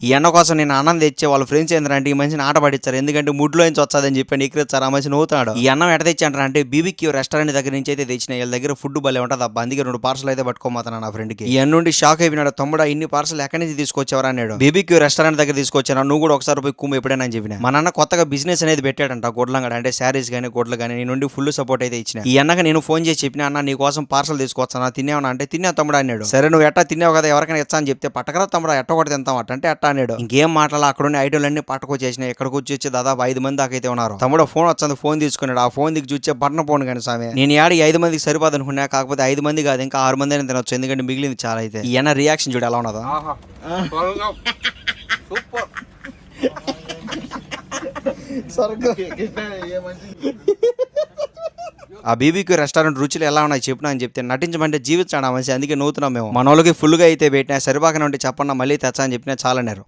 ఈ అన్న కోసం నేను అన్నం తెచ్చే వాళ్ళ ఫ్రెండ్స్ ఏంటంటే ఈ మనిషిని ఆట పడిచ్చారు, ఎందుకంటే ముడ్లో నుంచి వచ్చాదని చెప్పి ఎక్కిరిచ్చారు. ఆ మనిషి నవ్వుతాడు. ఈ అన్నం ఎట తెచ్చారంటే బీబీక్యూ రెస్టారెంట్ దగ్గర నుంచి అయితే తెచ్చిన. వీళ్ళ దగ్గర ఫుడ్ భలే ఉంటుంది అబ్బా, అందుకే 2 పార్సల్ అయితే పట్టుకోమాతాను నా ఫ్రెండ్కి. ఈ అన్నుండి షాక్ అయిపోయినాడు. తమ్ముడా ఇన్ని పార్సల్ ఎక్కడి నుంచి తీసుకొచ్చేవారు అన్నాడు. బీబీక్యూ రెస్టారెంట్ దగ్గర తీసుకొచ్చాను, నువ్వు కూడా ఒకసారి పోయి కుమ్ము ఎప్పుడైనా అని చెప్పిన. మా నాన్న కొత్తగా బిజినెస్ అనేది పెట్టాడంట, గుడ్లంగడ అంటే శారీస్ కానీ గుడ్లు కానీ. నేను నుండి ఫుల్ సపోర్ట్ అయితే ఇచ్చిన. ఈ అన్నకి నేను ఫోన్ చేసి చెప్పిన, అన్న నీ కోసం పార్సల్ తీసుకొచ్చాను, తినేవనా అంటే తిన్నా తమ్ముడు అన్నాడు. సరే నువ్వు ఎట్టా తిన్నావు కదా, ఎవరికైనా ఇచ్చా అని చెప్తే పట్టకరా తమ్ముడు ఎట్ట కూడా తింటాం అంటే ఎట్టా అన్నాడు. ఇంకేం మాటలు అక్కడున్న ఐటోలన్నీ పట్టుకొచ్చేసినాయి. ఇక్కడికి వచ్చి దాదాపు 5 మంది దాకా అయితే ఉన్నారు. తమ్ముడు ఫోన్ వచ్చింది, ఫోన్ తీసుకున్నాడు. ఆ ఫోన్ దిగి చూసే బట్టన ఫోన్ కానీ సామె. నేను యాడ 5 మందికి సరిపోదు అనుకున్నా, కాకపోతే 5 మంది కాదు ఇంకా 6 మంది అయినా తినొచ్చు, ఎందుకంటే మిగిలింది చాలా అయితే. ఈ అన్న రియాక్షన్ చూడు ఎలా ఉన్నదో. ఆ బీబీక్యూ రెస్టారెంట్ రుచులు ఎలా ఉన్నాయి చెప్పినా అని చెప్తే నటించమంటే జీవించాడు ఆ మనిషి, అందుకే నవ్వుతున్నాం మేము. మన వాళ్ళకి ఫుల్గా అయితే పెట్టినా సరిపాకనే ఉంటే చెప్పన్నా మళ్ళీ తెచ్చా అని చెప్పినా చాలన్నారు.